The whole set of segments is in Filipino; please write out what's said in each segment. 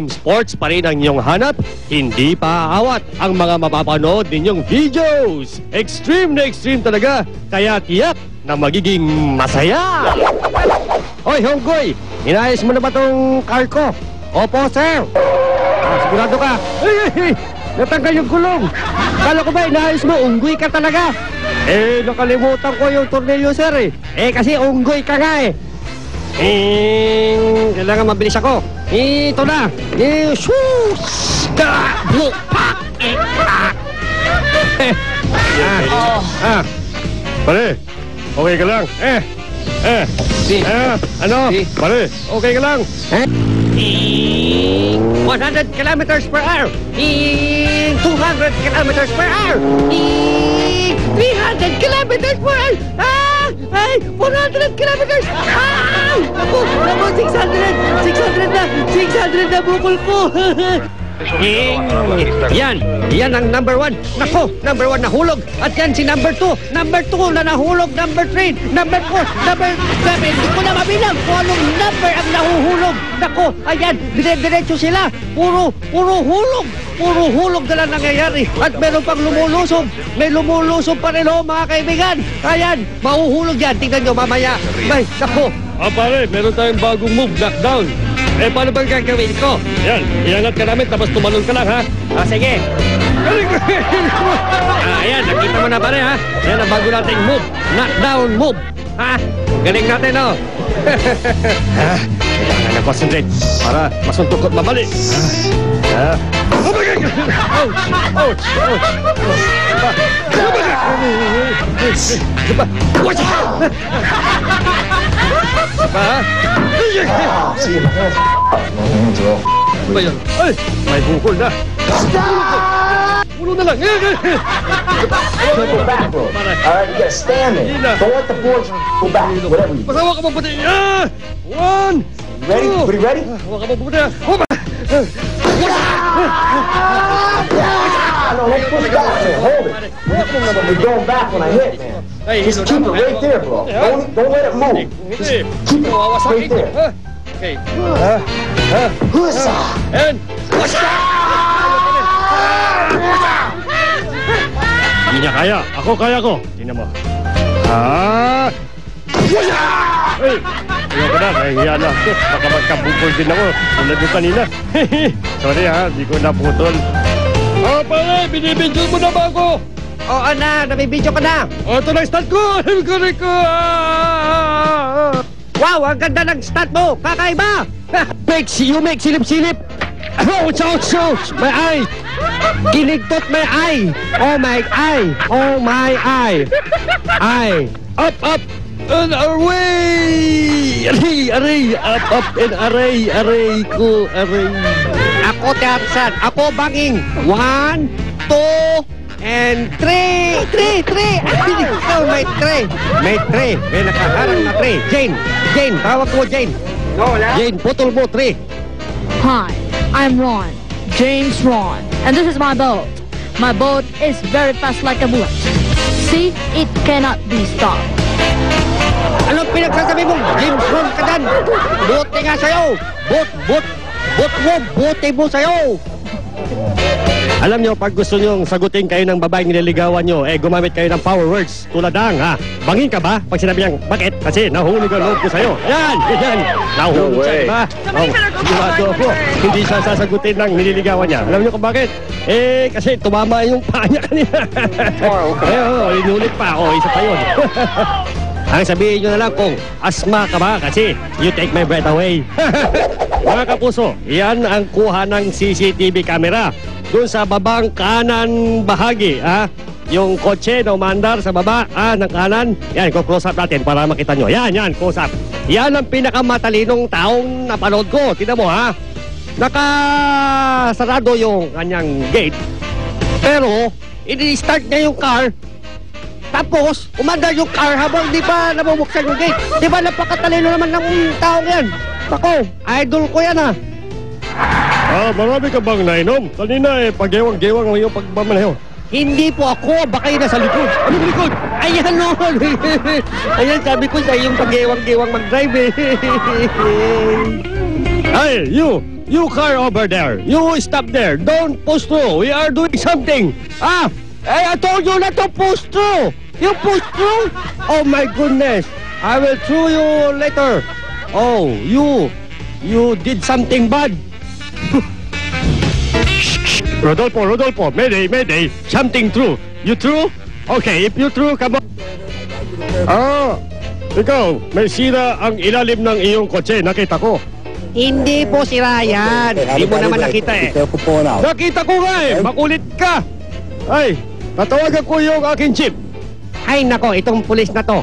Team Sports pa rin ang inyong hanap, hindi pa aawat ang mga mapapanood ninyong videos. Extreme na extreme talaga, kaya tiyak na magiging masaya. Hoy, Honggoy, inayos mo na ba tong car ko? Opo, sir. Sigurado ka? Natanggal yung gulong. Kala ko ba inayos mo, unggoy ka talaga? Nakalimutan ko yung tornilyo, sir kasi unggoy ka nga kailangan mabilis ako. Ito na. Pare, okay ka lang? Ano? Pare, okay ka lang? 100 kilometers per hour. 200 kilometers per hour. 300 kilometers per hour. 400 kilometers. Ako, 600 na bukol ko. Yan ang number 1. Nako, number 1 nahulog. At yan si number 2. Number 2 na nahulog. Number 3, number 4, number 7. Hindi ko na mabilang kung anong number ang nahuhulog. Nako, ayan, dire-diretso sila. Puro hulog. Puro hulog na lang nangyayari. At meron pang lumulusog. May lumulusog pa rin mga kaibigan. Ayan, mahuhulog yan. Tingnan nyo mamaya. May, nako. Pare, meron tayong bagong move, knockdown. Paano bang gagawin ko? Yan, iangat ka namin tapos tumalon ka lang, ha? Sige. Ayan, nakita mo na pare, ha? Yan ang bago nating move, knockdown move. Galing natin, kailangan na concentrate para masuntok at mabalik. Oh my God! Ouch! Ba yun? Ay! May bukol na! Pulo na lang! Go back, bro. Alright, you gotta stand there. Don't let the boards go back. Whatever you do. Pasawa ka mabuti! 1! Ready? Pretty ready? Hawa ka mabuti! No, let's push back there. Hold it. We're going back when I hit, man. Just keep it right there, bro. Don't let it move. Just keep it right there. Okay. And hindi niya kaya. Ako kaya ko. Tingnan mo. Ayaw ko na. Nahihiya na. Baka magkabukol din ako. Tulad yung kanina. Sorry di ko naputol. Pare, binibidyo mo na ba ako? Oo na, nabibidyo ka na. Ito na start ko. Galing ko. Wow, ang ganda ng start mo. Kakaiba. You make silip-silip. Ouch! My eye. Kinigtot my eye. Oh my eye. Oh my eye. Eye. Up. And away! Aray! Up and aray ko, aray. Ako teatsan, ako banging. 1, 2, and 3. 3. Oh, may 3. May nakaharang na 3. Jane, tawag mo Jane. Jane, putol mo 3. Hi, I'm Ron, James Ron, and this is my boat. My boat is very fast like a bullet. See, it cannot be stopped. Anong pinagsasabi mong James Ron ka dan? Bote nga sa'yo! Bote mo sa'yo! Alam nyo, pag gusto nyo sagutin kayo ng babaeng nililigawan nyo, gumamit kayo ng power words tulad ng, bangin ka ba? Pag sinabi niyang, bakit? Kasi nahulog ang loob ko sa'yo. Yan! Nahulog siya, diba? Sigurado ako, hindi siya sasagutin ng nililigawan niya. Alam nyo kung bakit? Kasi tumama yung paa niya kanina. Inulit pa. Isa pa yun. Ang sabihin nyo na lang kung asma ka ba kasi you take my breath away. Mga kapuso, yan ang kuha ng CCTV camera. Doon sa babang kanan bahagi, yung kotse na umandar sa baba, ng kanan. Yan, close up natin para makita nyo. Yan, close up. Yan ang pinakamatalinong taong napanood ko. Tignan mo, nakasarado yung kanyang gate. Pero, i-start niya yung car. Tapos, umandar yung car habang di pa nabubuksan yung gate. Di ba napakatalino naman ng taong yan? Ako, idol ko yan marami ka bang nainom? Kanina pag-gewang-gewang mo yung pagmamaneho. Hindi po ako, baka yun nasa likod. Anong likod? Ayan Ayan, sabi ko sa yung pag-gewang-gewang mag-drive Ay, you You car over there. You stop there. Don't push through. We are doing something. I told you not to push through. You push through? Oh my goodness. I will throw you later. Oh, you did something bad. Rodolfo, Mayday. Something true. You true? Okay, if you true, come on. Ikaw, may sira ang ilalim ng iyong kotse. Nakita ko. Hindi po sira yan. Hindi mo naman nakita eh. Nakita ko nga eh. Makulit ka. Ay, tatawagan ko yung aking chief. Ay nako, itong pulis na to.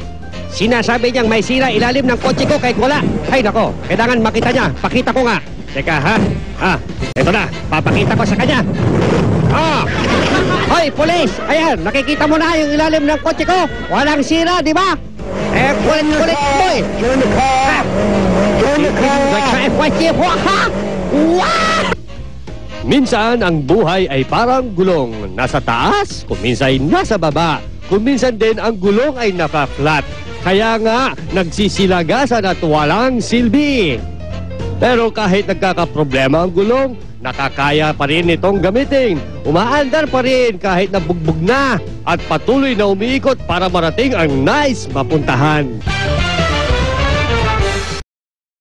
Sinasabi niyang may sira ilalim ng kotse ko kahit wala. Ay nako, kailangan makita niya. Pakita ko nga. Teka ha. Ito na. Papakita ko sa kanya. Hoy, pulis! Ayan, nakikita mo na yung ilalim ng kotse ko. Walang sira, di ba? Kulit mo eh. Get in the car. Get in the car. Minsan ang buhay ay parang gulong. Nasa taas, kung minsan ay nasa baba. Kung minsan din ang gulong ay naka-flat. Kaya nga, nagsisilagasan at walang silbi. Pero kahit nagkakaproblema ang gulong, nakakaya pa rin itong gamitin. Umaandar pa rin kahit nabugbog na at patuloy na umiikot para marating ang nais mapuntahan.